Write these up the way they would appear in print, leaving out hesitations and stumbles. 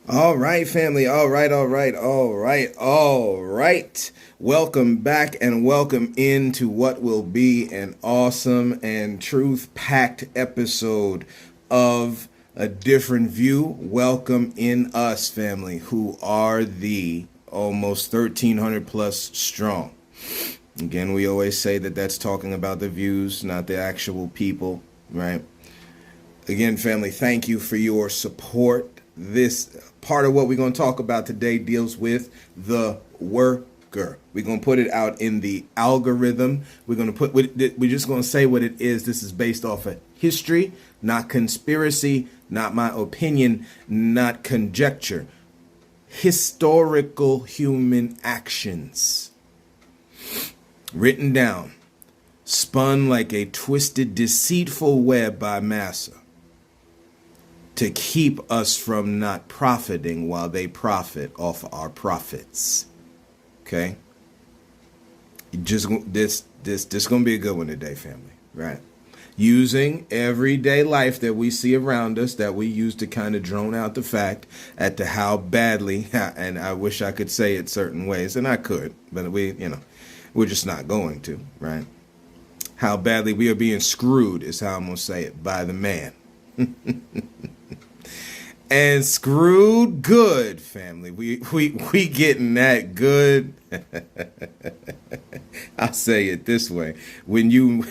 All right, family. All right. Welcome back and welcome into what will be an awesome and truth-packed episode of A Different View. Welcome in us, family, who are the almost 1,300 plus strong. Again, we always say that that's talking about the views, not the actual people, right? Again, family, thank you for your support. This part of what we're going to talk about today deals with the worker. We're going to put it out in the algorithm. We're just going to say what it is. This is based off of history, not conspiracy, not my opinion, not conjecture. Historical human actions written down, spun like a twisted, deceitful web by massa to keep us from not profiting while they profit off our profits. Okay? Just this gonna be a good one today, family, right? Using everyday life that we see around us, that we use to kind of drone out the fact as to how badly, and I wish I could say it certain ways, and I could, but we're just not going to, right? How badly we are being screwed is how I'm gonna say it, by the man. And screwed good, family. We getting that good. I'll say it this way: when you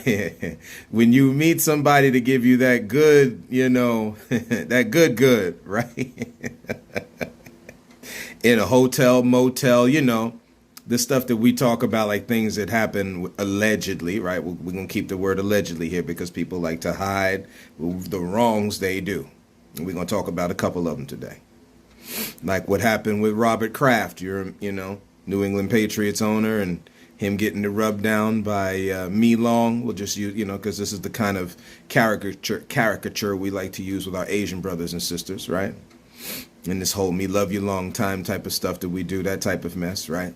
when you meet somebody to give you that good, that good, right? In a hotel, motel, the stuff that we talk about, like things that happen allegedly, right? We're gonna keep the word allegedly here because people like to hide the wrongs they do. And we're going to talk about a couple of them today. Like what happened with Robert Kraft, New England Patriots owner, and him getting the rub down by Me Long. We'll just use, because this is the kind of caricature we like to use with our Asian brothers and sisters, right? And this whole me love you long time type of stuff that we do, that type of mess, right?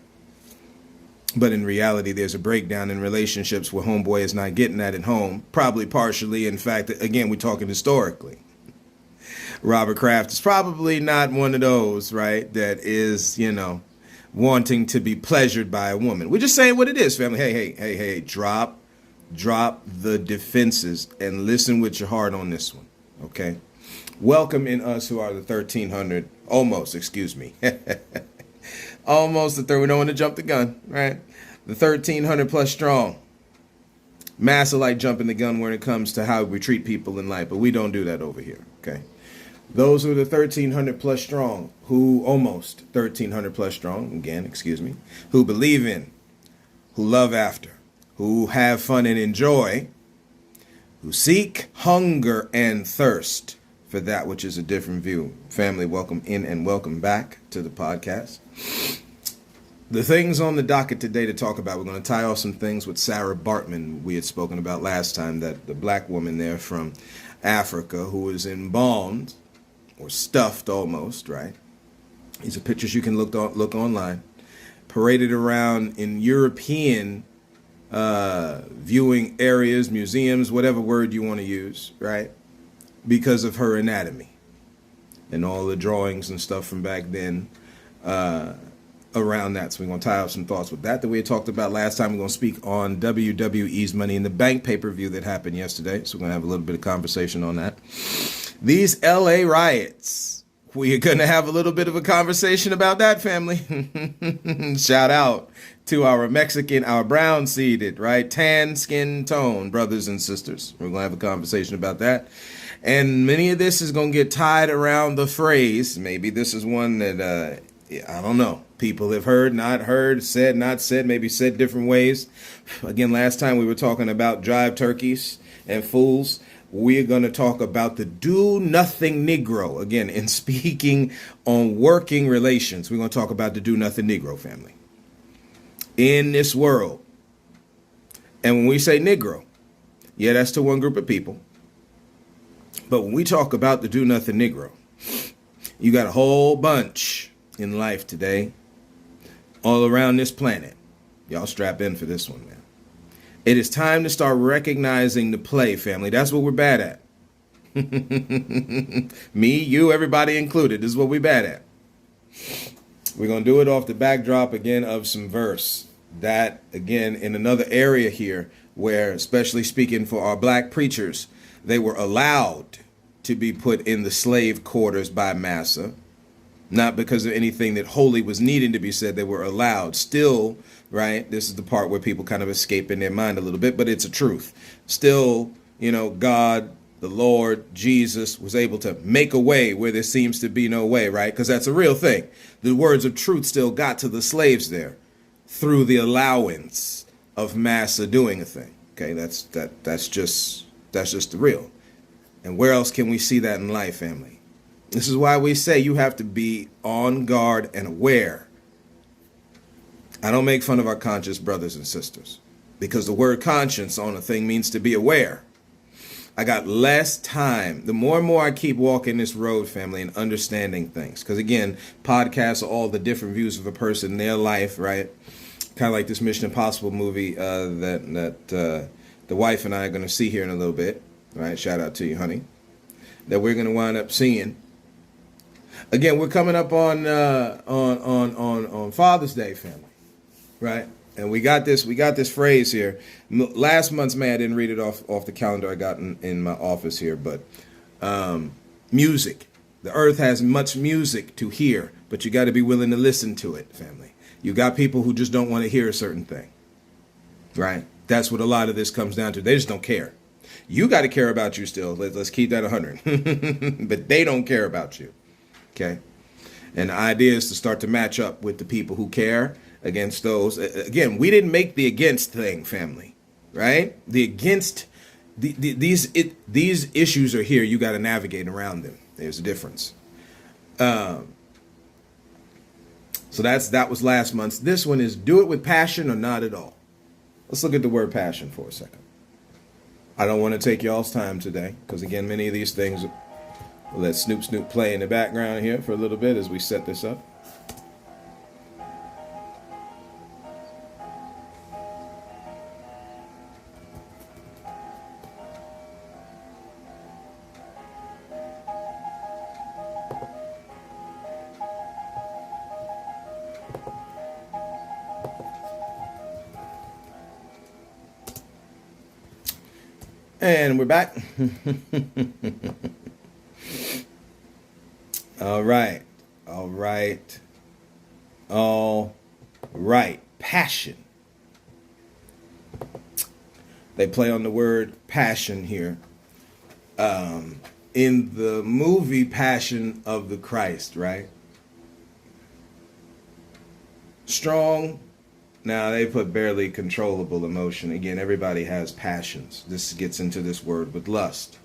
But in reality, there's a breakdown in relationships where homeboy is not getting that at home, probably partially. In fact, again, we're talking historically. Robert Kraft is probably not one of those, right, that is, wanting to be pleasured by a woman. We're just saying what it is, family. Hey, drop the defenses and listen with your heart on this one, okay? Welcome in us who are the 1,300, almost, excuse me. Almost the third, we don't want to jump the gun, right? The 1,300 plus strong. Massa like jumping the gun when it comes to how we treat people in life, but we don't do that over here, okay? Those who are the 1,300 plus strong, who almost 1,300 plus strong, again, excuse me, who believe in, who love after, who have fun and enjoy, who seek, hunger, and thirst for that which is a different view. Family, welcome in and welcome back to the podcast. The things on the docket today to talk about, we're going to tie off some things with Sarah Bartman we had spoken about last time, that the black woman there from Africa who was embalmed, or stuffed almost, right? These are pictures you can look online. Paraded around in European viewing areas, museums, whatever word you want to use, right? Because of her anatomy and all the drawings and stuff from back then around that. So we're going to tie up some thoughts with that we had talked about last time. We're going to speak on WWE's Money in the Bank pay-per-view that happened yesterday. So we're going to have a little bit of conversation on that. These LA riots, we are going to have a little bit of a conversation about that, family. Shout out to our Mexican, our brown seeded, right? Tan skin tone brothers and sisters. We're going to have a conversation about that. And many of this is going to get tied around the phrase. Maybe this is one that, I don't know. People have heard, not heard, said, not said, maybe said different ways. Again, last time we were talking about drive turkeys and fools. We're going to talk about the do-nothing Negro. Again, in speaking on working relations, we're going to talk about the do-nothing Negro, family. In this world. And when we say Negro, yeah, that's to one group of people. But when we talk about the do-nothing Negro, you got a whole bunch in life today, all around this planet. Y'all strap in for this one, man. It is time to start recognizing the play, family. That's what we're bad at. Me, you, everybody included. This is what we bad at. We're going to do it off the backdrop again of some verse. That, again, in another area here where, especially speaking for our black preachers, they were allowed to be put in the slave quarters by Massa. Not because of anything that holy was needing to be said, they were allowed. Still, right, this is the part where people kind of escape in their mind a little bit, but it's a truth. Still, God, the Lord, Jesus was able to make a way where there seems to be no way, right? Because that's a real thing. The words of truth still got to the slaves there through the allowance of Massa doing a thing. Okay, that's just the real. And where else can we see that in life, family? This is why we say you have to be on guard and aware. I don't make fun of our conscious brothers and sisters because the word conscience on a thing means to be aware. I got less time. The more and more I keep walking this road, family, and understanding things. Because again, podcasts are all the different views of a person in their life, right? Kind of like this Mission Impossible movie that the wife and I are going to see here in a little bit, right? Shout out to you, honey. That we're going to wind up seeing. Again, we're coming up on Father's Day, family, right? And we got this phrase here. Last month's May, I didn't read it off the calendar I got in my office here, but music. The earth has much music to hear, but you got to be willing to listen to it, family. You got people who just don't want to hear a certain thing, right? That's what a lot of this comes down to. They just don't care. You got to care about you still. Let's keep that 100. But they don't care about you. Okay. And the idea is to start to match up with the people who care against those. Again, we didn't make the against thing, family, right? The against, these issues are here. You got to navigate around them. There's a difference. So that was last month's. This one is do it with passion or not at all. Let's look at the word passion for a second. I don't want to take y'all's time today because, again, many of these things, we'll let Snoop Snoop play in the background here for a little bit as we set this up. And we're back. All right. Passion. They play on the word passion here. In the movie Passion of the Christ, right? Strong. Now, they put barely controllable emotion. Again, everybody has passions. This gets into this word with lust.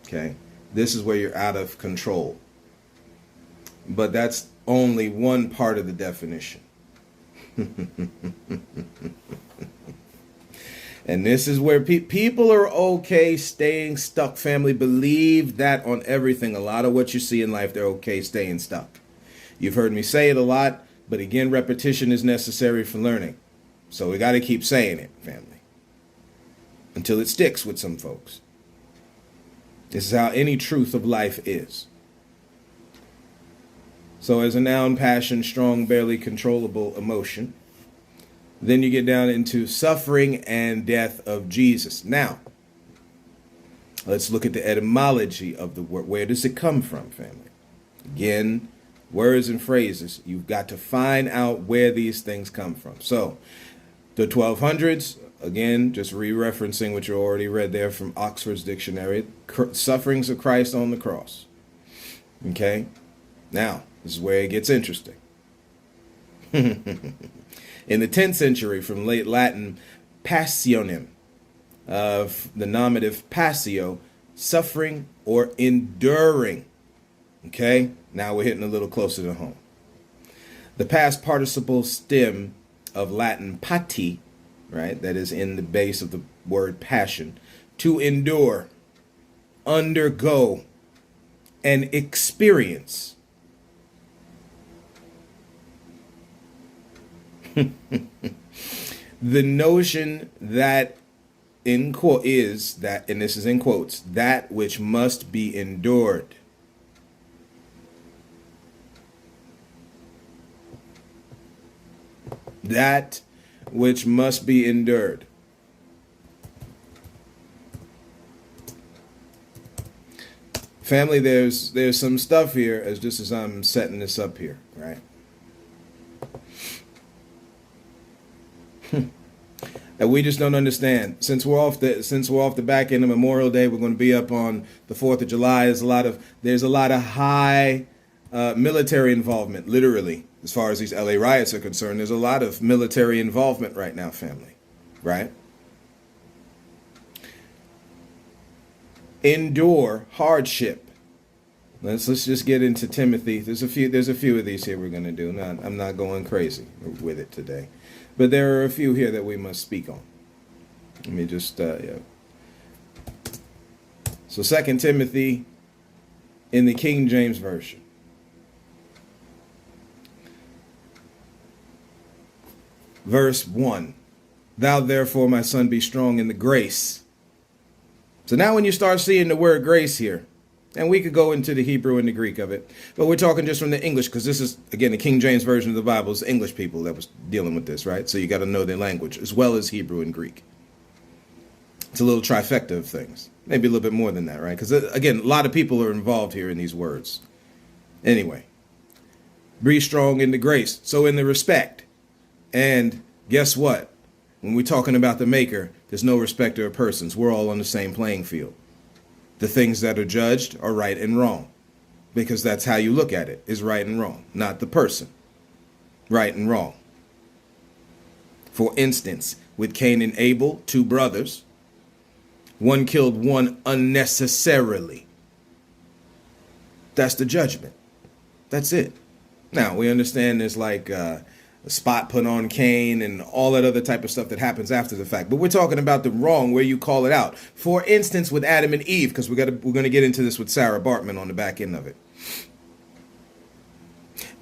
Okay? This is where you're out of control. But that's only one part of the definition. And this is where people are okay staying stuck, family. Believe that on everything. A lot of what you see in life, they're okay staying stuck. You've heard me say it a lot. But again, repetition is necessary for learning. So we got to keep saying it, family, until it sticks with some folks. This is how any truth of life is. So as a noun, passion, strong, barely controllable emotion. Then you get down into suffering and death of Jesus. Now, let's look at the etymology of the word. Where does it come from, family? Again, words and phrases. You've got to find out where these things come from. So, the 1200s, again, just re-referencing what you already read there from Oxford's dictionary, sufferings of Christ on the cross. Okay? Now, this is where it gets interesting. In the 10th century, from late Latin, passionem, of the nominative passio, suffering or enduring. Okay? Now we're hitting a little closer to home. The past participle stem of Latin pati, right, that is in the base of the word passion, to endure, undergo, and experience. The notion that in quote is that, and this is in quotes, that which must be endured. That which must be endured. Family, there's some stuff here as just as I'm setting this up here, right? That we just don't understand. Since we're off the back end of Memorial Day, we're going to be up on the 4th of July. There's a lot of high military involvement, literally, as far as these LA riots are concerned. There's a lot of military involvement right now, family, right? Endure hardship. Let's just get into Timothy. There's a few of these here we're going to do. I'm not going crazy with it today, but there are a few here that we must speak on. Let me just yeah. So 2 Timothy in the King James Version. Verse 1. Thou therefore, my son, be strong in the grace. So now when you start seeing the word grace here, and we could go into the Hebrew and the Greek of it, but we're talking just from the English, because this is, again, the King James Version of the Bible. It's English people that was dealing with this, right? So you got to know their language, as well as Hebrew and Greek. It's a little trifecta of things. Maybe a little bit more than that, right? Because, again, a lot of people are involved here in these words. Anyway, be strong in the grace. So in the respect. And guess what? When we're talking about the Maker, there's no respecter of persons. We're all on the same playing field. The things that are judged are right and wrong, because that's how you look at it, is right and wrong, not the person. Right and wrong. For instance, with Cain and Abel, two brothers, one killed one unnecessarily. That's the judgment. That's it. Now, we understand there's like a spot put on Cain and all that other type of stuff that happens after the fact. But we're talking about the wrong where you call it out. For instance, with Adam and Eve, because we're going to get into this with Sarah Bartman on the back end of it.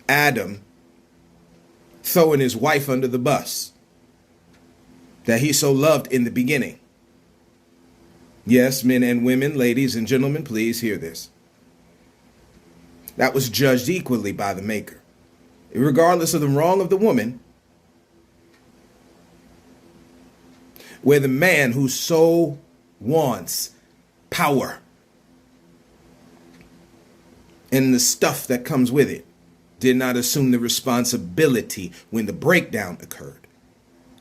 Adam throwing his wife under the bus that he so loved in the beginning. Yes, men and women, ladies and gentlemen, please hear this. That was judged equally by the Maker. Regardless of the wrong of the woman, where the man who so wants power and the stuff that comes with it did not assume the responsibility when the breakdown occurred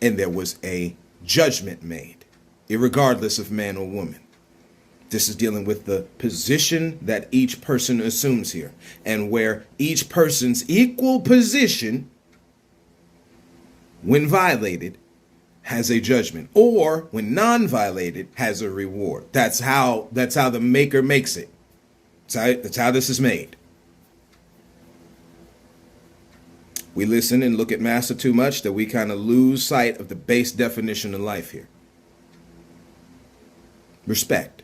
and there was a judgment made, irregardless of man or woman. This is dealing with the position that each person assumes here, and where each person's equal position, when violated, has a judgment, or when non-violated, has a reward. That's how the Maker makes it. That's how this is made. We listen and look at Master too much that we kind of lose sight of the base definition of life here. Respect.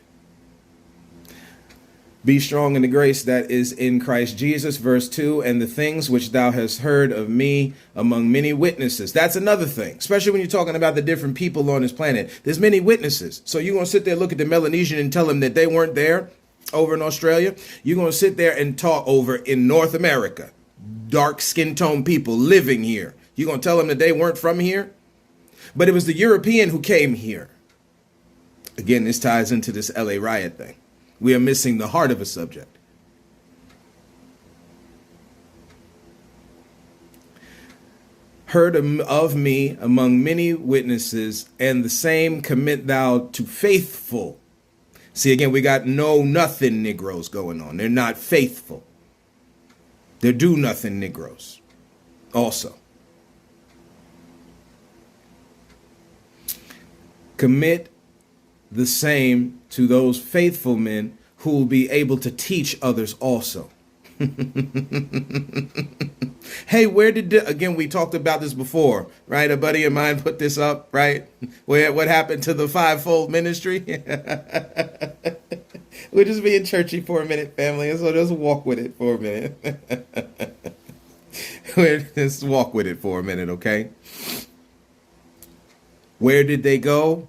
Be strong in the grace that is in Christ Jesus. Verse 2, and the things which thou hast heard of me among many witnesses. That's another thing, especially when you're talking about the different people on this planet. There's many witnesses. So you're going to sit there, look at the Melanesian and tell them that they weren't there over in Australia. You're going to sit there and talk over in North America. Dark skin tone people living here. You're going to tell them that they weren't from here? But it was the European who came here. Again, this ties into this LA riot thing. We are missing the heart of a subject. Heard of me among many witnesses, and the same commit thou to faithful. See, again, we got know nothing Negroes going on. They're not faithful. They're do nothing Negroes also. Commit the same to those faithful men who will be able to teach others also. Hey, again, we talked about this before, right? A buddy of mine put this up, right? What happened to the fivefold ministry? We're just being churchy for a minute, family. So just walk with it for a minute. Just walk with it for a minute, okay? Where did they go?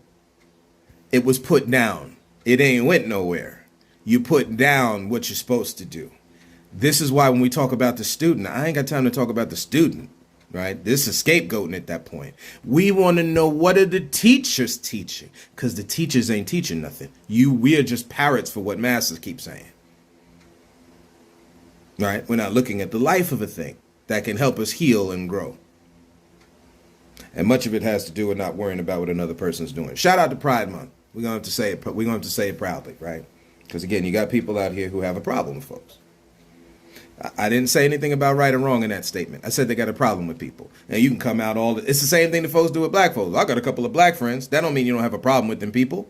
It was put down. It ain't went nowhere. You put down what you're supposed to do. This is why when we talk about the student, I ain't got time to talk about the student, right? This is scapegoating at that point. We want to know, what are the teachers teaching? Because the teachers ain't teaching nothing. We are just parrots for what masters keep saying. Right? We're not looking at the life of a thing that can help us heal and grow. And much of it has to do with not worrying about what another person's doing. Shout out to Pride Month. We're going to have to say it. We're going to have to say it proudly, right? Because again, you got people out here who have a problem with folks. I didn't say anything about right or wrong in that statement. I said they got a problem with people. And you can come out it's the same thing that folks do with black folks. I got a couple of black friends. That don't mean you don't have a problem with them people.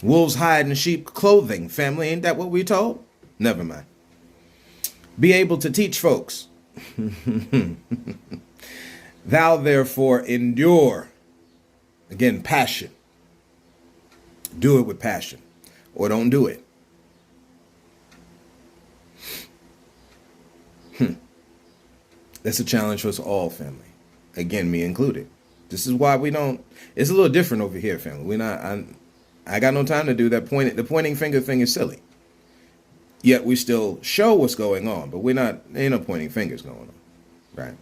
Wolves hide in sheep clothing. Family, ain't that what we told? Never mind. Be able to teach folks. Thou therefore endure. Again, passion. Do it with passion. Or don't do it. That's a challenge for us all, family. Again, me included. This is why we don't. It's a little different over here, family. We're not. I got no time to do that. The pointing finger thing is silly. Yet we still show what's going on, but we're not. Ain't no pointing fingers going on, right?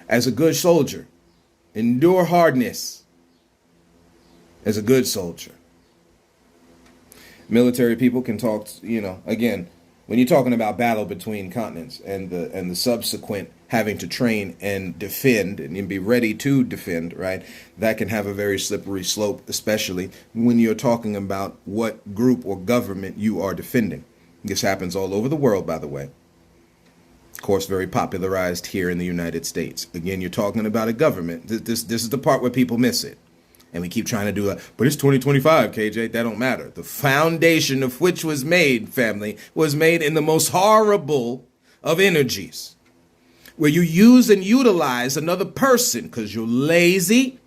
As a good soldier, endure hardness. As a good soldier, military people can talk. Again. When you're talking about battle between continents and the subsequent having to train and defend and be ready to defend, right? That can have a very slippery slope, especially when you're talking about what group or government you are defending. This happens all over the world, by the way. Of course, very popularized here in the United States. Again, you're talking about a government. This is the part where people miss it. And we keep trying to do but it's 2025, KJ. That don't matter. The foundation of which was made, family, was made in the most horrible of energies, where you use and utilize another person because you're lazy.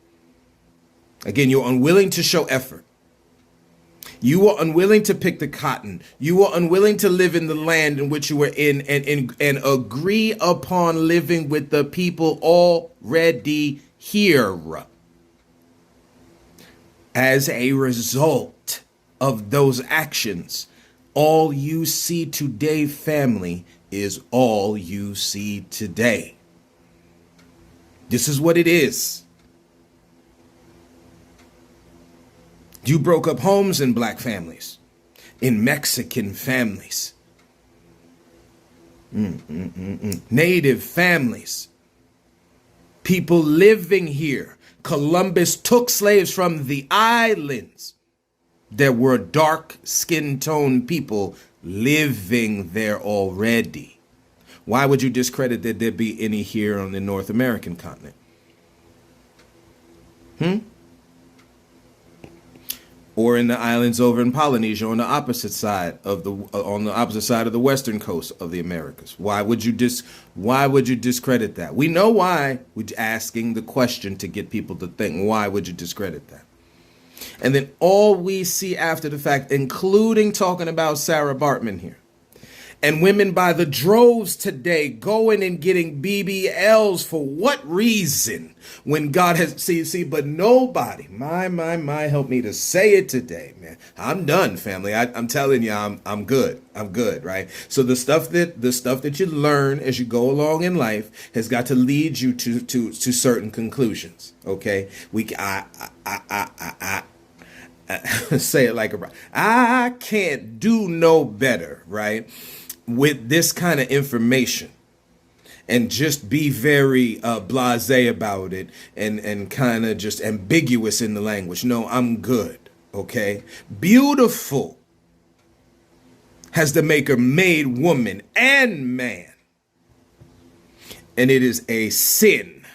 Again, you're unwilling to show effort. You are unwilling to pick the cotton. You are unwilling to live in the land in which you were in and agree upon living with the people already here. As a result of those actions, all you see today, family, is all you see today. This is what it is. You broke up homes in black families, in Mexican families, Native families, people living here. Columbus took slaves from the islands. There were dark skin tone people living there already. Why would you discredit that there be any here on the North American continent? Or in the islands over in Polynesia on the opposite side of the western coast of the Americas. Why would you discredit that? We know why. We're asking the question to get people to think. Why would you discredit that? And then all we see after the fact, including talking about Sarah Bartman here, and women by the droves today going and getting BBLs for what reason? When God has but nobody, my, help me to say it today, man. I'm done, family. I'm telling you, I'm good. I'm good, right? So the stuff that you learn as you go along in life has got to lead you to certain conclusions. Okay, I say it like I can't do no better, right? With this kind of information and just be very blasé about it and kind of just ambiguous in the language. No, I'm good. Okay. Beautiful has the maker made woman and man. And it is a sin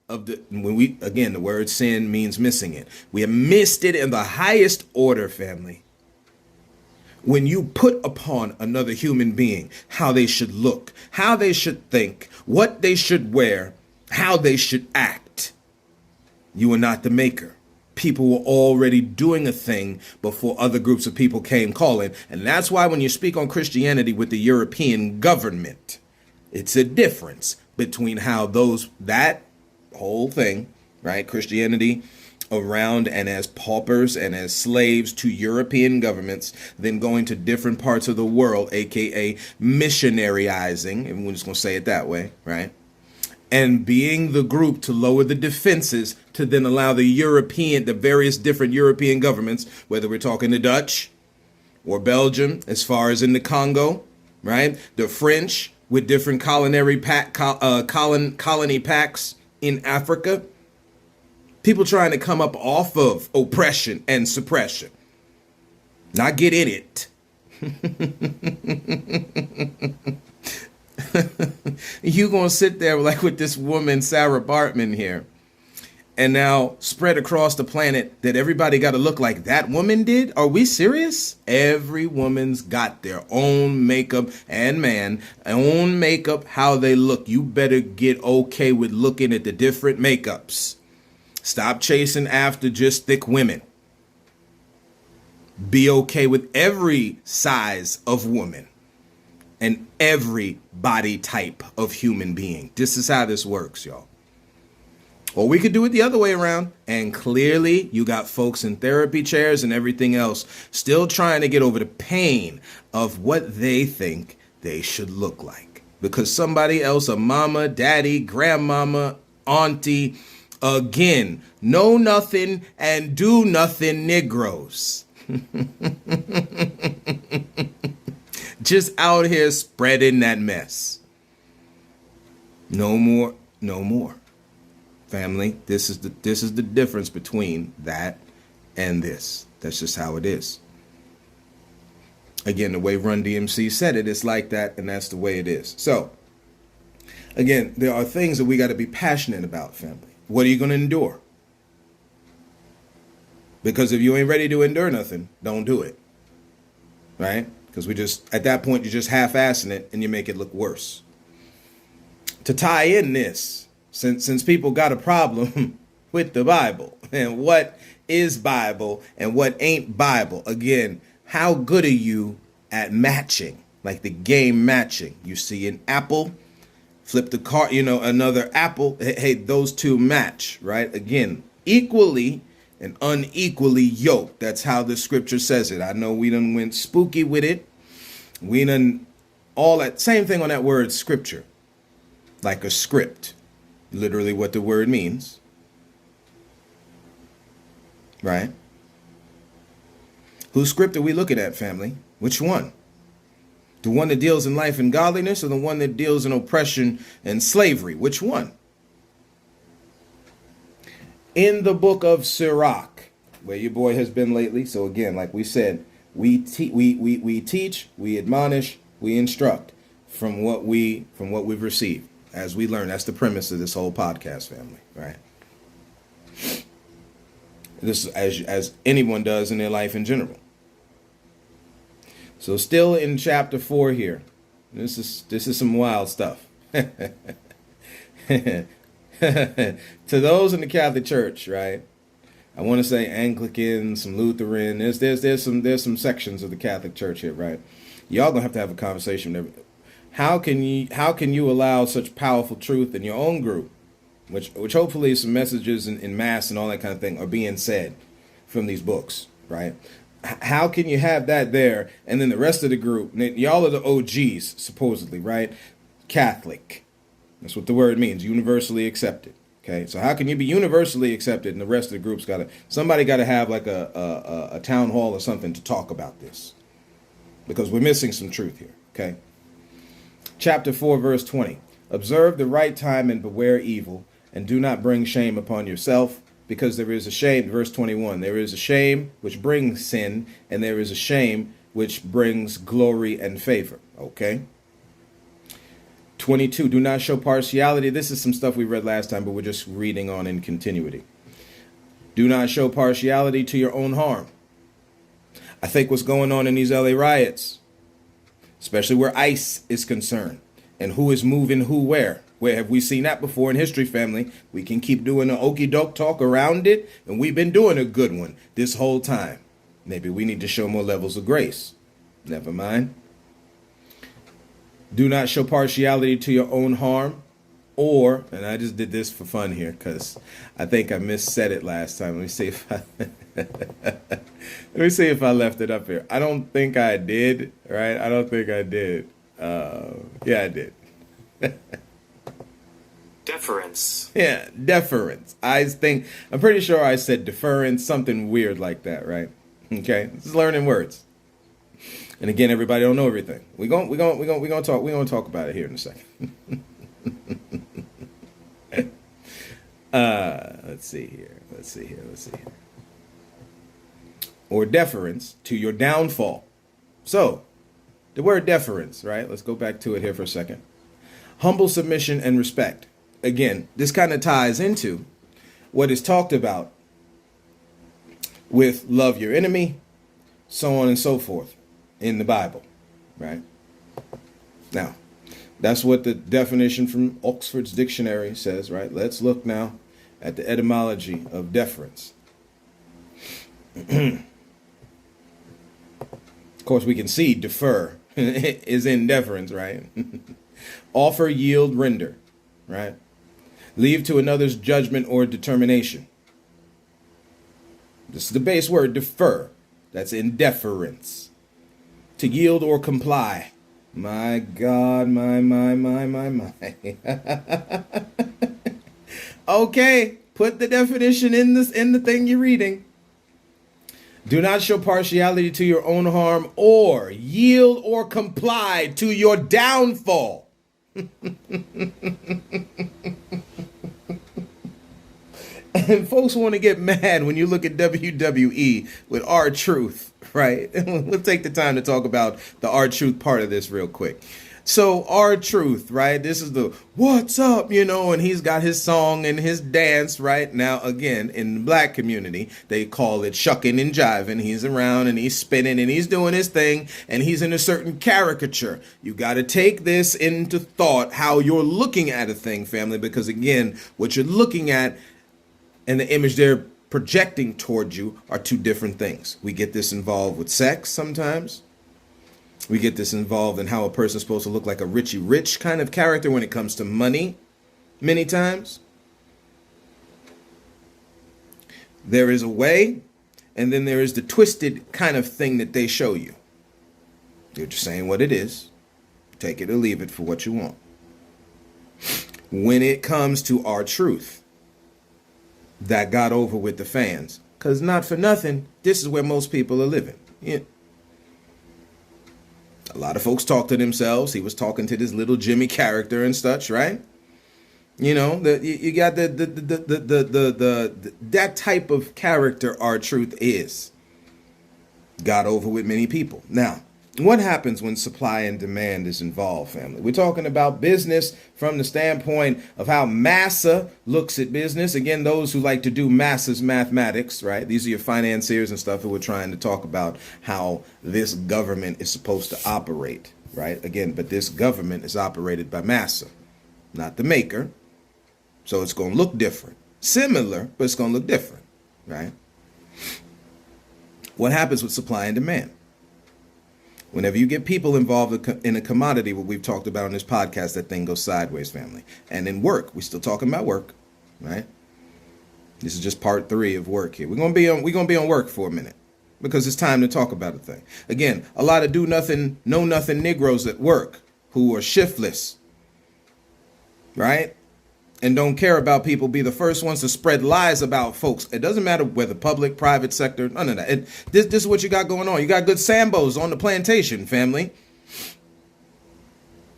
the word sin means missing it. We have missed it in the highest order, family. When you put upon another human being how they should look, how they should think, what they should wear, how they should act, you are not the maker. People were already doing a thing before other groups of people came calling. And that's why when you speak on Christianity with the European government, it's a difference between how that whole thing, right? Christianity around and as paupers and as slaves to European governments, then going to different parts of the world, aka missionaryizing, and we're just going to say it that way, right? And being the group to lower the defenses to then allow the various different European governments, whether we're talking the Dutch or Belgium, as far as in the Congo, right? The French with different colony packs in Africa. People trying to come up off of oppression and suppression. Not get in it. You gonna sit there like with this woman, Sarah Bartman here, and now spread across the planet that everybody got to look like that woman did? Are we serious? Every woman's got their own makeup, and man, own makeup, how they look. You better get okay with looking at the different makeups. Stop chasing after just thick women. Be okay with every size of woman and every body type of human being. This is how this works, y'all. Or we could do it the other way around. And clearly you got folks in therapy chairs and everything else still trying to get over the pain of what they think they should look like. Because somebody else, a mama, daddy, grandmama, auntie, again, know nothing and do nothing Negroes. Just out here spreading that mess. No more, no more. Family, this is the difference between that and this. That's just how it is. Again, the way Run DMC said it, it's like that, and that's the way it is. So, again, there are things that we got to be passionate about, family. What are you going to endure? Because if you ain't ready to endure nothing, don't do it. Right? Because at that point, you're just half-assing it and you make it look worse. To tie in this, since people got a problem with the Bible and what is Bible and what ain't Bible, again, how good are you at matching, like the game matching? You see an apple, flip the card, another apple. Hey, those two match, right? Again, equally and unequally yoked. That's how the scripture says it. I know we done went spooky with it. We done all that same thing on that word scripture, like a script, literally what the word means, right? Whose script are we looking at, family? Which one? The one that deals in life and godliness, or the one that deals in oppression and slavery? Which one? In the book of Sirach, where your boy has been lately. So again, like we said, we teach, we admonish, we instruct from what we've received as we learn. That's the premise of this whole podcast, family, right? This is as anyone does in their life in general. So still in chapter 4 here. This is some wild stuff. To those in the Catholic Church, right? I want to say Anglican, some Lutheran. There's some sections of the Catholic Church here, right? Y'all gonna have to have a conversation. How can you allow such powerful truth in your own group, which hopefully some messages in mass and all that kind of thing are being said from these books, right? How can you have that there, and then the rest of the group, y'all are the OGs supposedly, right? Catholic. That's what the word means, universally accepted. Okay, so how can you be universally accepted and the rest of the group's somebody got to have like a town hall or something to talk about this, because we're missing some truth here. Okay, chapter 4, verse 20. Observe the right time and beware evil, and do not bring shame upon yourself, because there is a shame. Verse 21. There is a shame which brings sin, and there is a shame which brings glory and favor. Okay. 22, do not show partiality. This is some stuff we read last time, but we're just reading on in continuity. Do not show partiality to your own harm. I think what's going on in these LA riots, especially where ICE is concerned, and who is moving who where. Where have we seen that before in history, family? We can keep doing an okey doke talk around it, and we've been doing a good one this whole time. Maybe we need to show more levels of grace. Never mind. Do not show partiality to your own harm. Or, and I just did this for fun here because I think I missaid it last time. Let me see if I let me see if I left it up here. I don't think I did, right? I don't think I did. Yeah, I did. Deference. Yeah, deference. I'm pretty sure I said deference, something weird like that, right? Okay, this is learning words. And again, everybody don't know everything. We're gonna talk about it here in a second. Let's see here. Or deference to your downfall. So, the word deference, right? Let's go back to it here for a second. Humble submission and respect. Again, this kind of ties into what is talked about with love your enemy, so on and so forth in the Bible, right? Now, that's what the definition from Oxford's dictionary says, right? Let's look now at the etymology of deference. Of course, we can see defer is in deference, right? Offer, yield, render, right? Leave to another's judgment or determination. This is the base word, defer. That's in deference. To yield or comply. My God, my. Okay, put the definition in the thing you're reading. Do not show partiality to your own harm or yield or comply to your downfall. And folks want to get mad when you look at WWE with R-Truth, right? We'll take the time to talk about the R-Truth part of this real quick. So R-Truth, right? This is the what's up, and he's got his song and his dance, right? Now, again, in the black community, they call it shucking and jiving. He's around and he's spinning and he's doing his thing and he's in a certain caricature. You got to take this into thought, how you're looking at a thing, family, because again, what you're looking at and the image they're projecting towards you are two different things. We get this involved with sex sometimes. We get this involved in how a person's supposed to look like a Richie Rich kind of character when it comes to money many times. There is a way, and then there is the twisted kind of thing that they show you. They're just saying what it is. Take it or leave it for what you want. When it comes to R-Truth, that got over with the fans. Because not for nothing, this is where most people are living. Yeah. A lot of folks talk to themselves. He was talking to this little Jimmy character and such, right? You got that type of character R-Truth is. Got over with many people. Now, what happens when supply and demand is involved, family? We're talking about business from the standpoint of how Massa looks at business. Again, those who like to do Massa's mathematics, right? These are your financiers and stuff who are trying to talk about how this government is supposed to operate, right? Again, but this government is operated by Massa, not the maker. So it's going to look different. Similar, but it's going to look different, right? What happens with supply and demand? Whenever you get people involved in a commodity, what we've talked about on this podcast, that thing goes sideways, family. And in work, we're still talking about work, right? This is just part 3 of work here. We're gonna be on work for a minute because it's time to talk about a thing. Again, a lot of do nothing, know nothing Negroes at work who are shiftless, right? And don't care about people, be the first ones to spread lies about folks. It doesn't matter whether public, private sector, none of that. This is what you got going on. You got good Sambos on the plantation, family,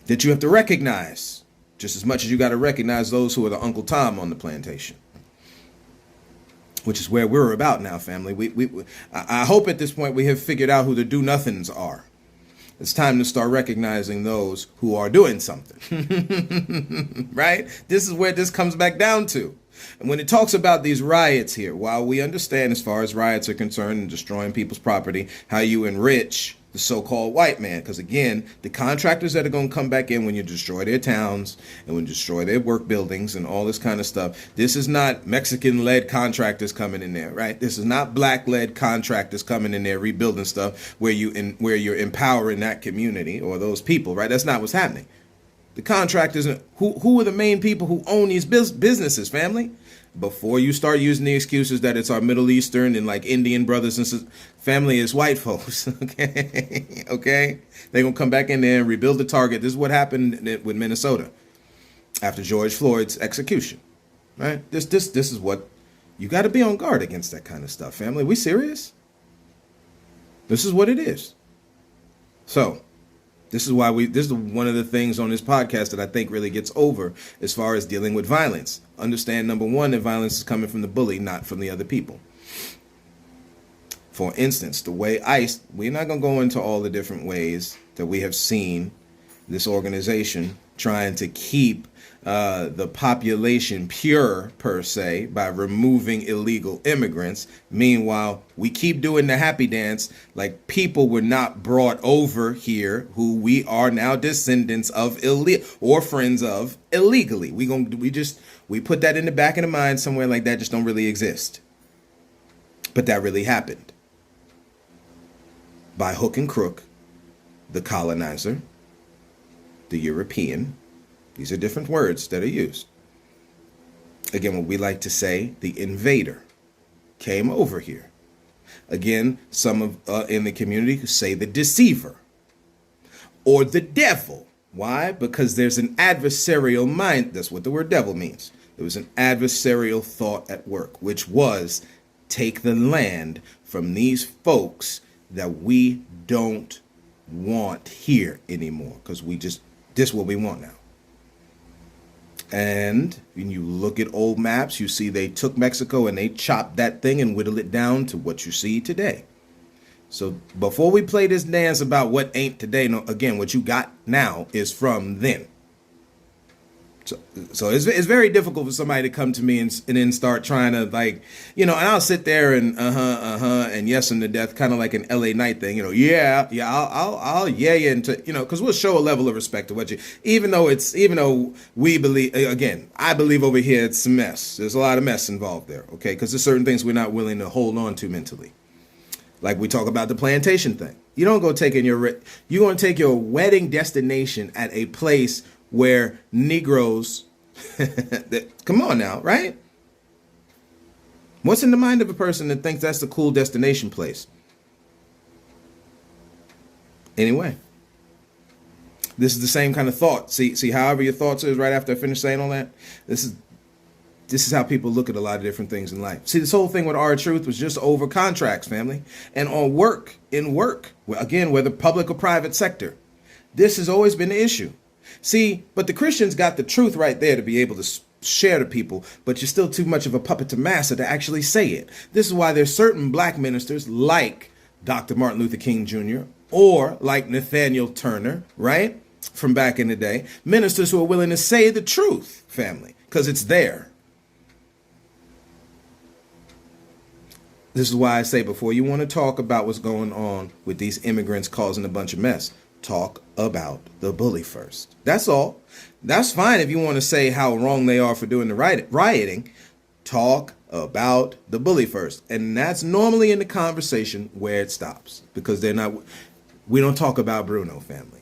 that you have to recognize just as much as you got to recognize those who are the Uncle Tom on the plantation, which is where we're about now, family. I hope at this point we have figured out who the do-nothings are. It's time to start recognizing those who are doing something, right? This is where this comes back down to. And when it talks about these riots here, while we understand as far as riots are concerned and destroying people's property, how you enrich the so-called white man, because again, the contractors that are going to come back in when you destroy their towns and when you destroy their work buildings and all this kind of stuff, this is not Mexican-led contractors coming in there, right? This is not black-led contractors coming in there rebuilding stuff where you're empowering that community or those people, right? That's not what's happening. The contractors, who are the main people who own these businesses, family? Before you start using the excuses that it's our Middle Eastern and like Indian brothers and sisters, family is white folks. Okay, okay, they're gonna come back in there and rebuild the target. This is what happened with Minnesota after George Floyd's execution, right? This is what you got to be on guard against, that kind of stuff, family. We serious? This is what it is. So this is why this is one of the things on this podcast that I think really gets over as far as dealing with violence. Understand, number one, that violence is coming from the bully, not from the other people. For instance, the way ICE, we're not going to go into all the different ways that we have seen this organization trying to keep the population pure, per se, by removing illegal immigrants. Meanwhile, we keep doing the happy dance like people were not brought over here who we are now descendants of or friends of illegally. We put that in the back of the mind somewhere, like that just don't really exist. But that really happened. By hook and crook, the colonizer, the European, these are different words that are used. Again, what we like to say, the invader came over here. Again, some of in the community who say the deceiver or the devil. Why? Because there's an adversarial mind. That's what the word devil means. There was an adversarial thought at work, which was take the land from these folks that we don't want here anymore, because this is what we want now. And when you look at old maps, you see they took Mexico and they chopped that thing and whittled it down to what you see today. So before we play this dance about what ain't today, no, again, what you got now is from then. So it's very difficult for somebody to come to me and then start trying to, like, and I'll sit there and and yes and to death, kind of like an LA Knight thing, I'll yeah you into, because we'll show a level of respect to what you, even though we believe, again, I believe over here it's a mess. There's a lot of mess involved there, okay? Because there's certain things we're not willing to hold on to mentally. Like we talk about the plantation thing. You don't go you're going to take your wedding destination at a place where Negroes, come on now, right? What's in the mind of a person that thinks that's a cool destination place? Anyway, this is the same kind of thought. See, however your thoughts is right after I finish saying all that, this is how people look at a lot of different things in life. See, this whole thing with our truth was just over contracts, family, and on work, again, whether public or private sector. This has always been the issue. See, but the Christians got the truth right there to be able to share to people, but you're still too much of a puppet to master to actually say it. This is why there's certain black ministers like Dr. Martin Luther King Jr. or like Nathaniel Turner, right, from back in the day, ministers who are willing to say the truth, family, because it's there. This is why I say, before you want to talk about what's going on with these immigrants causing a bunch of mess, talk about the bully first. That's all. That's fine if you want to say how wrong they are for doing the rioting. Talk about the bully first. And that's normally in the conversation where it stops, because we don't talk about Bruno, family.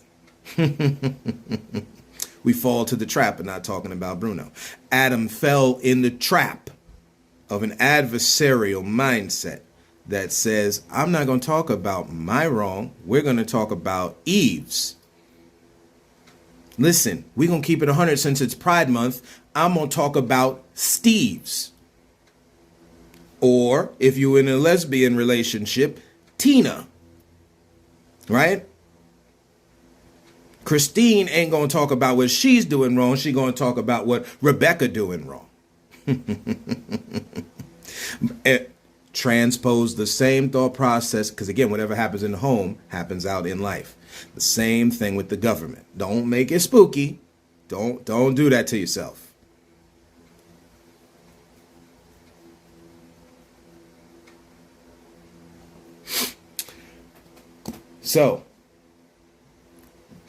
We fall to the trap of not talking about Bruno. Adam fell in the trap of an adversarial mindset that says, I'm not going to talk about my wrong. We're going to talk about Eve's. Listen, we're going to keep it 100 since it's Pride Month. I'm going to talk about Steve's. Or if you're in a lesbian relationship, Tina. Right? Christine ain't going to talk about what she's doing wrong. She's going to talk about what Rebecca doing wrong. Transpose the same thought process, because again, whatever happens in the home happens out in life. The same thing with the government. Don't make it spooky. Don't do that to yourself. So,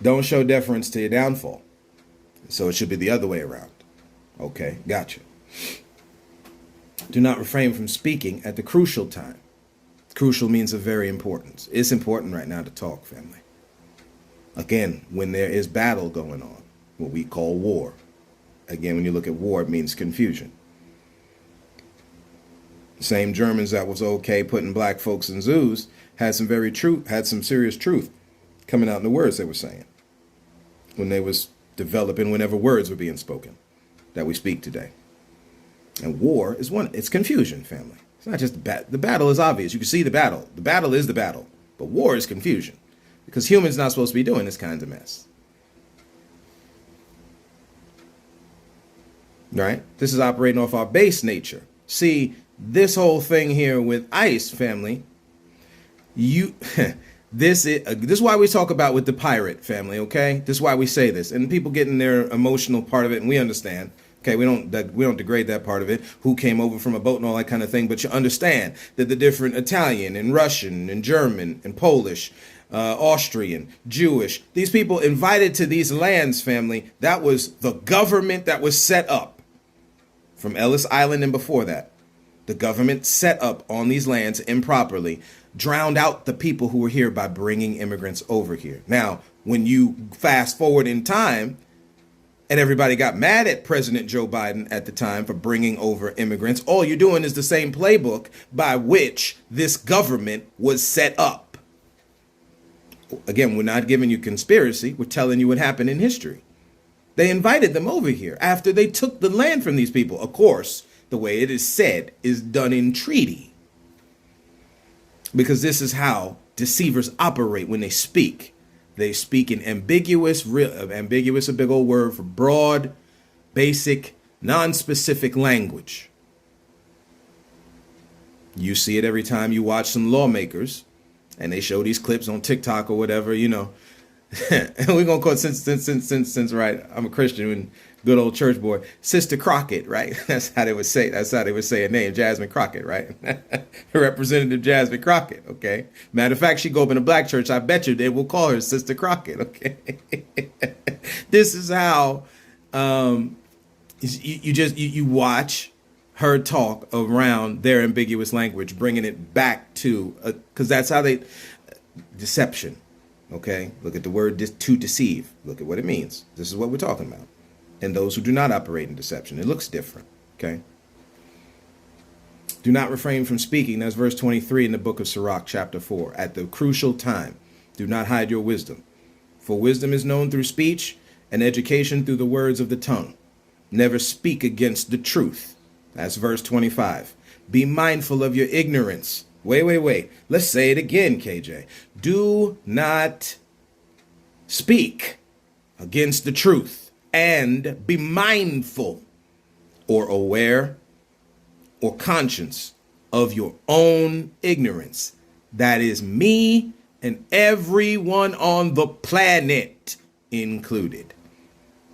don't show deference to your downfall. So it should be the other way around. Okay, gotcha. Do not refrain from speaking at the crucial time. Crucial means of very importance. It's important right now to talk, family. Again, when there is battle going on. what we call war. Again, when you look at war, it means confusion. Same Germans that was okay putting black folks in zoos had some serious truth coming out in the words they were saying when they was developing whenever words were being spoken that we speak today. And war is it's confusion, family. It's not just the battle is obvious. You can see the battle. The battle is the battle. But war is confusion because humans not supposed to be doing this kind of mess. Right? This is operating off our base nature. See, this whole thing here with ICE, family, this is why we talk about with the pirate, family, okay? This is why we say this. And people get in their emotional part of it, and we understand. Okay, we don't degrade that part of it, who came over from a boat and all that kind of thing, but you understand that the different Italian and Russian and German and Polish, Austrian, Jewish, these people invited to these lands, family, that was the government that was set up from Ellis Island and before that. The government set up on these lands improperly, drowned out the people who were here by bringing immigrants over here. Now, when you fast forward in time, and everybody got mad at President Joe Biden at the time for bringing over immigrants, all you're doing is the same playbook by which this government was set up. Again, we're not giving you conspiracy. We're telling you what happened in history. They invited them over here after they took the land from these people. Of course, the way it is said is done in treaty. Because this is how deceivers operate when they speak. They speak in ambiguous, ambiguous, a big old word for broad, basic, non-specific language. You see it every time you watch some lawmakers and they show these clips on TikTok or whatever, you know. And we're going to call it, since, right, I'm a Christian and good old church boy, Sister Crockett, right? That's how they would say her name, Jasmine Crockett, right? Representative Jasmine Crockett, okay? Matter of fact, she go up in a black church, I bet you they will call her Sister Crockett, okay? This is how you watch her talk around their ambiguous language, bringing it back to, because that's how deception. Okay, look at the word to deceive. Look at what it means. This is what we're talking about. And those who do not operate in deception, it looks different. Okay. Do not refrain from speaking. That's verse 23 in the book of Sirach, chapter 4. At the crucial time, do not hide your wisdom. For wisdom is known through speech, and education through the words of the tongue. Never speak against the truth. That's verse 25. Be mindful of your ignorance. Wait. Let's say it again, KJ. Do not speak against the truth and be mindful or aware or conscious of your own ignorance. That is me and everyone on the planet included.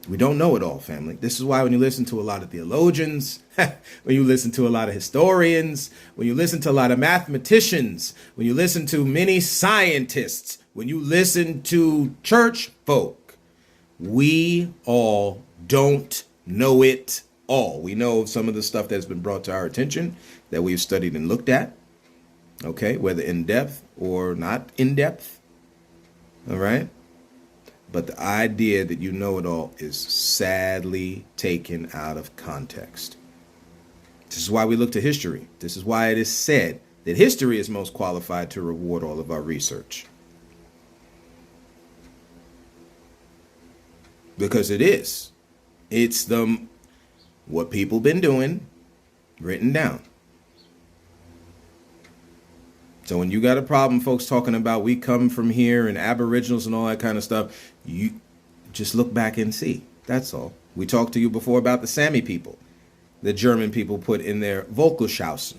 We don't know it all, family. This is why when you listen to a lot of theologians, when you listen to a lot of historians, when you listen to a lot of mathematicians, when you listen to many scientists, when you listen to church folk, we all don't know it all. We know some of the stuff that's been brought to our attention that we've studied and looked at, okay, whether in depth or not in depth, all right? But the idea that you know it all is sadly taken out of context. This is why we look to history. This is why it is said that history is most qualified to reward all of our research. Because it is. It's what people been doing, written down. So when you got a problem, folks talking about we come from here and aboriginals and all that kind of stuff, you just look back and see. That's all. We talked to you before about the Sami people. The German people put in their Volkerschausen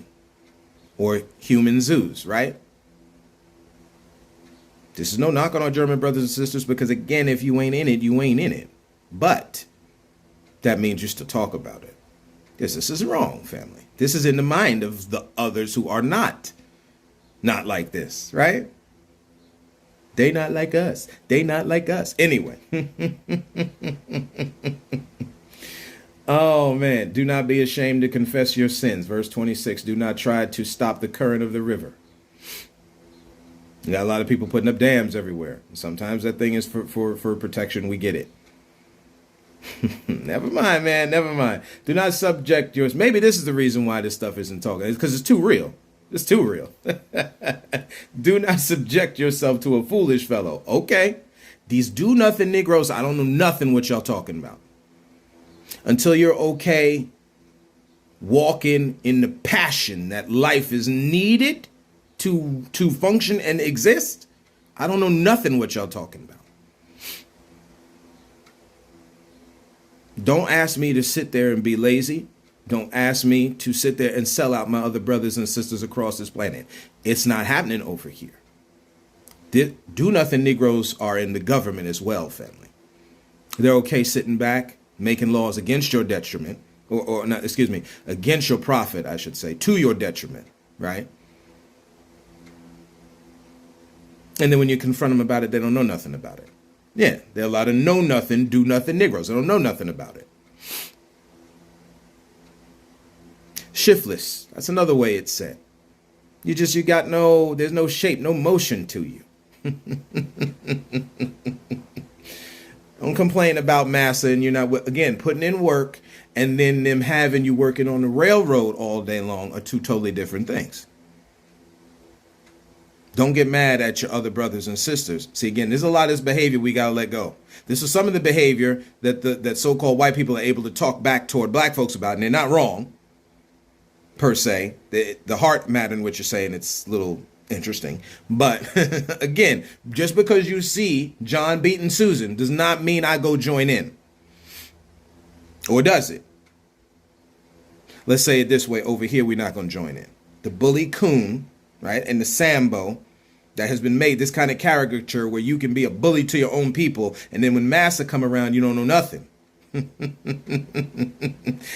or human zoos, right? This is no knock on our German brothers and sisters because, again, if you ain't in it, you ain't in it. But that means you still talk about it. This is wrong, family. This is in the mind of the others who are not like this, right? They not like us. They not like us. Anyway. Oh, man. Do not be ashamed to confess your sins. Verse 26. Do not try to stop the current of the river. You got a lot of people putting up dams everywhere. Sometimes that thing is for protection. We get it. Never mind, man. Never mind. Do not subject yours. Maybe this is the reason why this stuff isn't talking. It's because it's too real. It's too real. Do not subject yourself to a foolish fellow. Okay. These do nothing Negroes, I don't know nothing what y'all talking about. Until you're okay walking in the passion that life is needed to function and exist, I don't know nothing what y'all talking about. Don't ask me to sit there and be lazy. Don't ask me to sit there and sell out my other brothers and sisters across this planet. It's not happening over here. Do nothing Negroes are in the government as well, family. They're okay sitting back, making laws against your detriment, or not, excuse me, against your profit, I should say, to your detriment, right? And then when you confront them about it, they don't know nothing about it. Yeah, they're a lot of know nothing, do nothing Negroes. They don't know nothing about it. Shiftless. That's another way it's said. You got there's no shape, no motion to you. Don't complain about massa and you're not, again, putting in work and then them having you working on the railroad all day long are two totally different things. Don't get mad at your other brothers and sisters. See, again, there's a lot of this behavior we got to let go. This is some of the behavior that so-called white people are able to talk back toward black folks about, and they're not wrong, per se. The heart matter in what you're saying, it's a little interesting. But, again, just because you see John beating Susan does not mean I go join in. Or does it? Let's say it this way. Over here, we're not going to join in. The bully coon, right, and the Sambo that has been made, this kind of caricature where you can be a bully to your own people, and then when massa come around, you don't know nothing.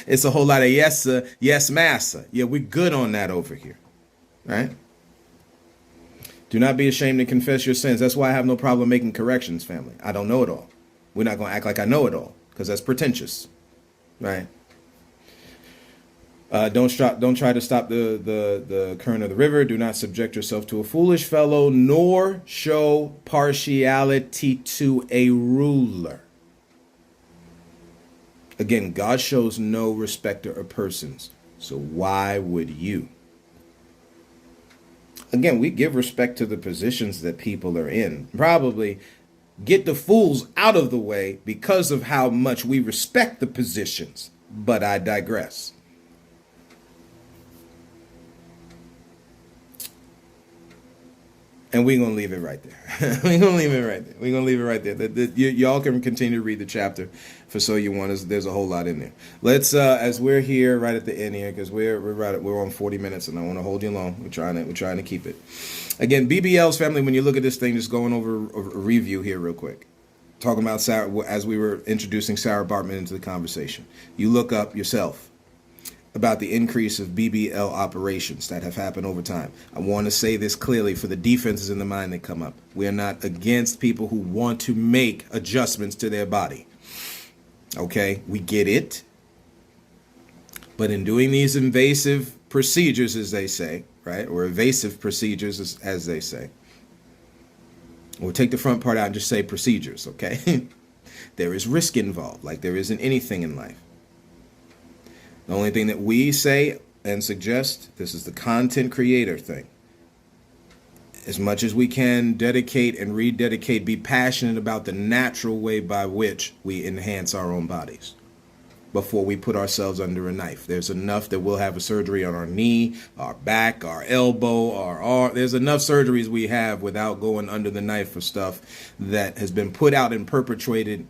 It's a whole lot of yes, sir, yes, massa. Yeah, we're good on that over here, right? Do not be ashamed to confess your sins. That's why I have no problem making corrections, family. I don't know it all. We're not going to act like I know it all, because that's pretentious, right? Don't try to stop the current of the river. Do not subject yourself to a foolish fellow, nor show partiality to a ruler. Again, God shows no respecter of persons. So why would you? Again, we give respect to the positions that people are in. Probably get the fools out of the way because of how much we respect the positions. But I digress. And we're going to leave it right there. We're going to leave it right there. We're going to leave it right there. Y'all can continue to read the chapter for so you want. There's a whole lot in there. Let's, as we're here right at the end here, because we're on 40 minutes and I want to hold you long. We're trying to keep it. Again, BBL's family, when you look at this thing, just going over a review here real quick. Talking about Sarah, as we were introducing Sarah Bartman into the conversation. You look up yourself about the increase of BBL operations that have happened over time. I want to say this clearly for the defenses in the mind that come up. We're not against people who want to make adjustments to their body. Okay, we get it. But in doing these invasive procedures, as they say, right, or evasive procedures, as they say, we'll take the front part out and just say procedures, okay? There is risk involved, like there isn't anything in life. The only thing that we say and suggest, this is the content creator thing. As much as we can dedicate and rededicate, be passionate about the natural way by which we enhance our own bodies before we put ourselves under a knife. There's enough that we'll have a surgery on our knee, our back, our elbow, our arm. There's enough surgeries we have without going under the knife for stuff that has been put out and perpetrated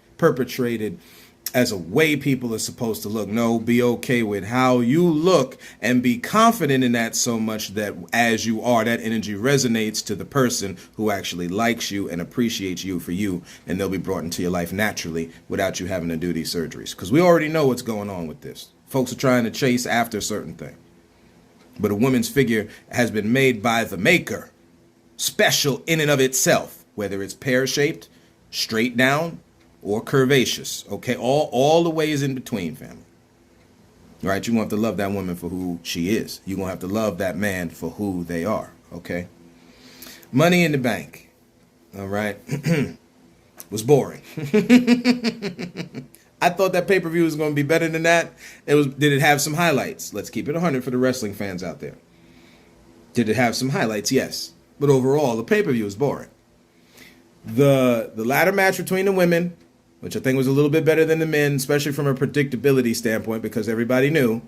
as a way people are supposed to look. No, be okay with how you look and be confident in that so much that as you are, that energy resonates to the person who actually likes you and appreciates you for you, and they'll be brought into your life naturally without you having to do these surgeries. Because we already know what's going on with this. Folks are trying to chase after a certain thing. But a woman's figure has been made by the maker, special in and of itself, whether it's pear-shaped, straight down, or curvaceous, okay? All the ways in between, family. All right, you're going to have to love that woman for who she is. You're going to have to love that man for who they are, okay? Money in the bank, all right, was boring. I thought that pay-per-view was going to be better than that. Did it have some highlights? Let's keep it 100 for the wrestling fans out there. Did it have some highlights? Yes. But overall, the pay-per-view was boring. The ladder match between the women, which I think was a little bit better than the men, especially from a predictability standpoint, because everybody knew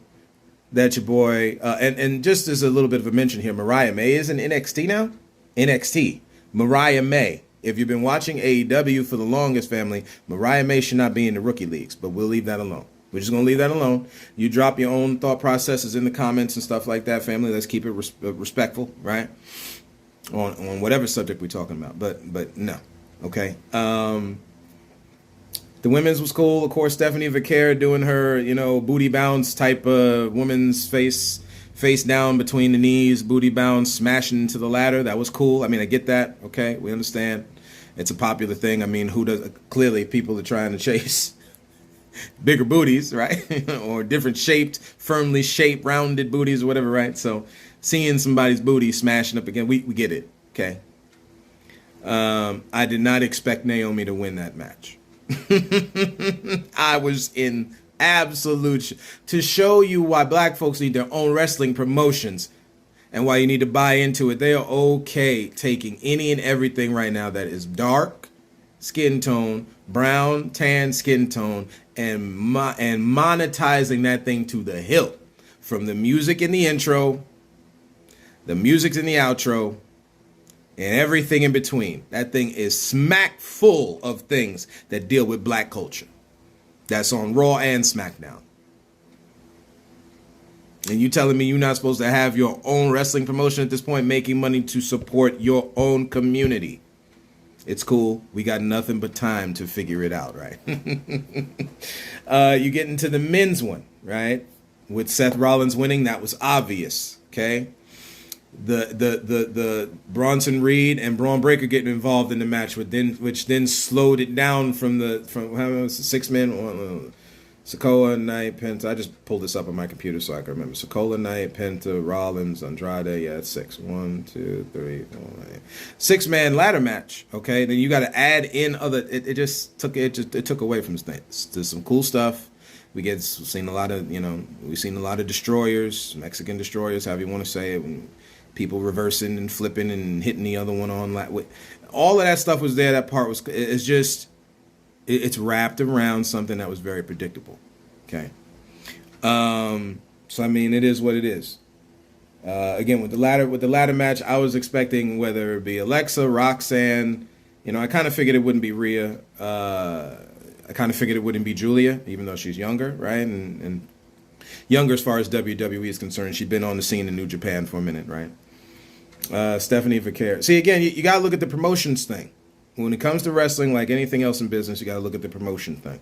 that your boy, and just as a little bit of a mention here, Mariah May is in NXT now. NXT. Mariah May. If you've been watching AEW for the longest, family, Mariah May should not be in the rookie leagues, but we'll leave that alone. We're just going to leave that alone. You drop your own thought processes in the comments and stuff like that, family. Let's keep it respectful, right? On whatever subject we're talking about. But no. Okay. The women's was cool. Of course, Stephanie Vaquer doing her, booty bounce type of woman's face down between the knees, booty bounce, smashing into the ladder. That was cool. I mean, I get that. Okay, we understand. It's a popular thing. I mean, who does? Clearly, people are trying to chase bigger booties, right? Or different shaped, firmly shaped, rounded booties or whatever, right? So seeing somebody's booty smashing up again, we get it. Okay. I did not expect Naomi to win that match. I was in absolute to show you why black folks need their own wrestling promotions and why you need to buy into it. They are okay taking any and everything right now that is dark skin tone, brown, tan skin tone, and monetizing that thing to the hilt. From the music in the intro, the music in the outro, and everything in between. That thing is smack full of things that deal with black culture. That's on Raw and SmackDown. And you telling me you're not supposed to have your own wrestling promotion at this point, making money to support your own community? It's cool. We got nothing but time to figure it out, right? You get into the men's one, right? With Seth Rollins winning, that was obvious, okay? The Bronson Reed and Braun Breaker getting involved in the match, which then slowed it down from how many was it, 6 men. Sokoa, Knight, Penta. I just pulled this up on my computer so I can remember. Sokoa, Knight, Penta, Rollins, Andrade. Yeah, it's 6. 1, 2, 3, 4, 5. 6-man ladder match. Okay, then you got to add in other. It took away from things. There's some cool stuff. We've seen a lot of destroyers, Mexican destroyers, however you want to say it. People reversing and flipping and hitting the other one on. All of that stuff was there. That part was. It's wrapped around something that was very predictable. Okay. So I mean, it is what it is. Again, with the ladder match, I was expecting whether it be Alexa, Roxanne. I kind of figured it wouldn't be Rhea. I kind of figured it wouldn't be Julia, even though she's younger, right? And younger as far as WWE is concerned. She'd been on the scene in New Japan for a minute, right? Stephanie Vaquer. See, again, you got to look at the promotions thing. When it comes to wrestling, like anything else in business, you got to look at the promotion thing.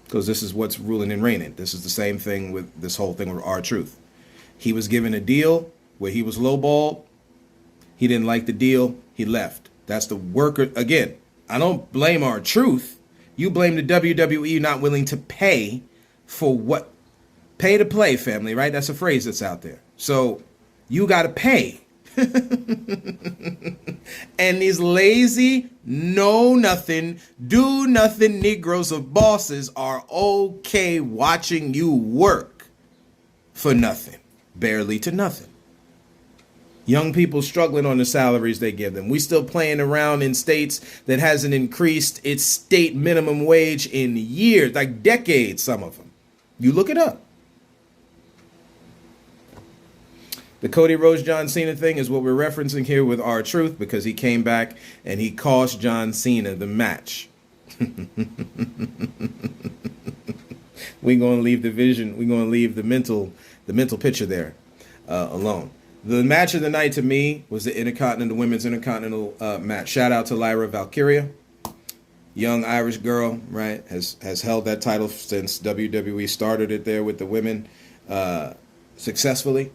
Because this is what's ruling and reigning. This is the same thing with this whole thing with R-Truth. He was given a deal where he was lowballed. He didn't like the deal. He left. That's the worker. Again, I don't blame R-Truth. You blame the WWE not willing to pay for what? Pay to play, family, right? That's a phrase that's out there. So you got to pay. And these lazy, know nothing, do nothing Negroes of bosses are okay watching you work for nothing, barely to nothing. Young people struggling on the salaries they give them. We still playing around in states that hasn't increased its state minimum wage in years, like decades, some of them. You look it up. The Cody Rhodes John Cena thing is what we're referencing here with R-Truth, because he came back and he cost John Cena the match. We're going to leave the vision. We're going to leave the mental picture there alone. The match of the night to me was the women's intercontinental match. Shout out to Lyra Valkyria, young Irish girl, right? Has held that title since WWE started it there with the women successfully.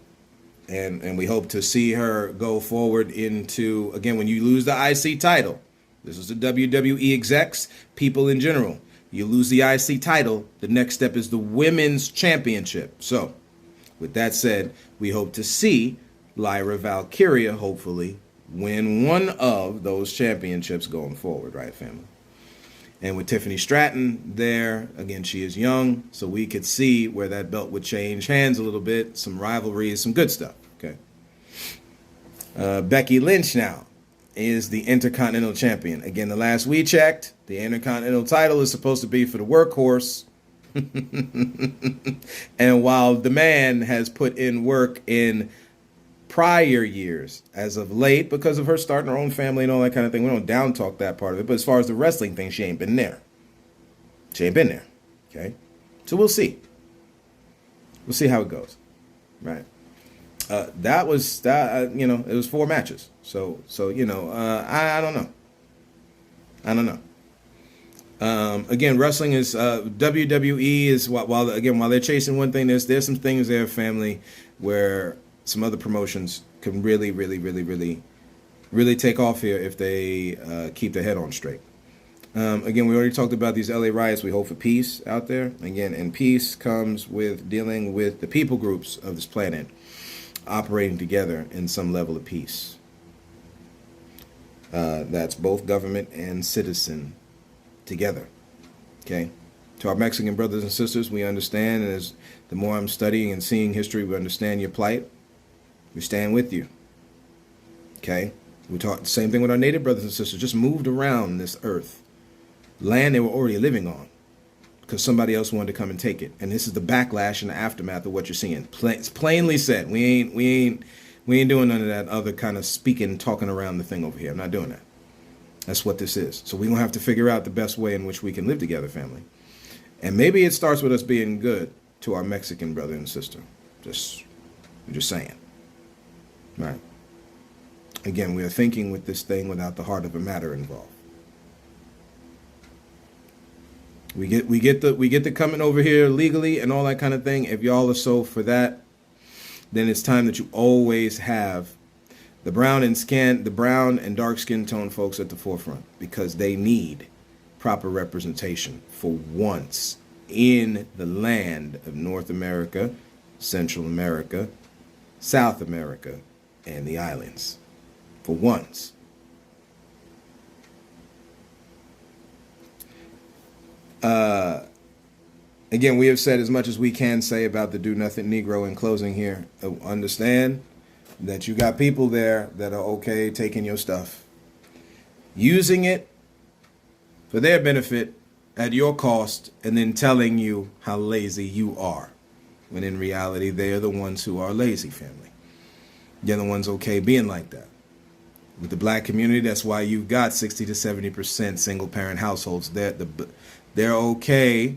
And we hope to see her go forward into, again, when you lose the IC title, this is the WWE execs, people in general, you lose the IC title, the next step is the women's championship. So, with that said, we hope to see Lyra Valkyria, hopefully, win one of those championships going forward, right, family? And with Tiffany Stratton there, again, she is young, so we could see where that belt would change hands a little bit, some rivalries, some good stuff. Okay. Becky Lynch now is the Intercontinental Champion. Again, the last we checked, the Intercontinental title is supposed to be for the workhorse. And while the man has put in work in prior years, as of late, because of her starting her own family and all that kind of thing, we don't down talk that part of it. But as far as the wrestling thing, she ain't been there. She ain't been there. Okay, so we'll see. We'll see how it goes. Right. That was that. It was 4 matches. So I don't know. I don't know. Again, wrestling is WWE is while they're chasing one thing, there's some things there, family, where some other promotions can really take off here if they keep their head on straight. Again, we already talked about these LA riots. We hope for peace out there. Again, and peace comes with dealing with the people groups of this planet operating together in some level of peace. That's both government and citizen together. Okay? To our Mexican brothers and sisters, we understand, and as the more I'm studying and seeing history, we understand your plight. We stand with you. Okay? We talk the same thing with our native brothers and sisters, just moved around this earth. Land they were already living on, because somebody else wanted to come and take it. And this is the backlash and the aftermath of what you're seeing. It's plainly said. We ain't doing none of that other kind of talking around the thing over here. I'm not doing that. That's what this is. So we're going to have to figure out the best way in which we can live together, family. And maybe it starts with us being good to our Mexican brother and sister. I'm just saying. Right. Again, we are thinking with this thing without the heart of the matter involved. We get the coming over here legally and all that kind of thing. If y'all are so for that, then it's time that you always have the brown and dark skin tone folks at the forefront, because they need proper representation for once in the land of North America, Central America, South America, and the islands. For once. Again, we have said as much as we can say about the Do Nothing Negro in closing here. Understand that you got people there that are okay taking your stuff, using it for their benefit at your cost, and then telling you how lazy you are, when in reality they are the ones who are lazy, family. They're the ones okay being like that. With the black community, that's why you've got 60 to 70% single parent households. They're okay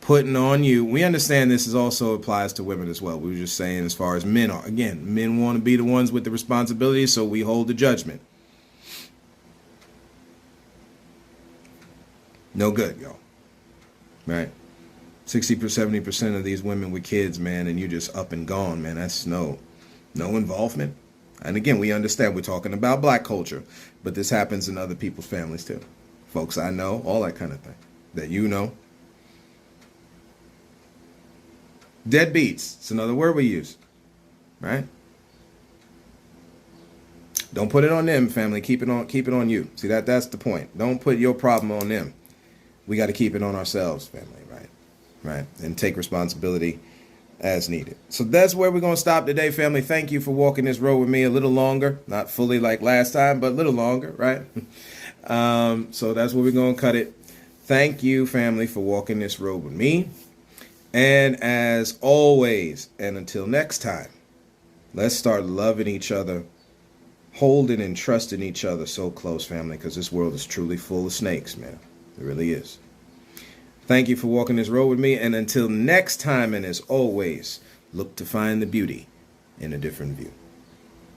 putting on you. We understand this also applies to women as well. We were just saying as far as men are. Again, men want to be the ones with the responsibility, so we hold the judgment. No good, y'all. Right? 60 to 70% of these women with kids, man, and you're just up and gone, man. That's no involvement. And again, we understand we're talking about black culture, but this happens in other people's families too. Folks I know, all that kind of thing that you know. Deadbeats. It's another word we use, right? Don't put it on them, family. Keep it on you. See, that's the point. Don't put your problem on them. We got to keep it on ourselves, family, right? And take responsibility as needed. So that's where we're going to stop today, family. Thank you for walking this road with me a little longer. Not fully like last time, but a little longer, right? So that's where we're going to cut it. Thank you, family, for walking this road with me. And as always, and until next time, let's start loving each other, holding and trusting each other so close, family, because this world is truly full of snakes, man. It really is. Thank you for walking this road with me. And until next time, and as always, look to find the beauty in a different view.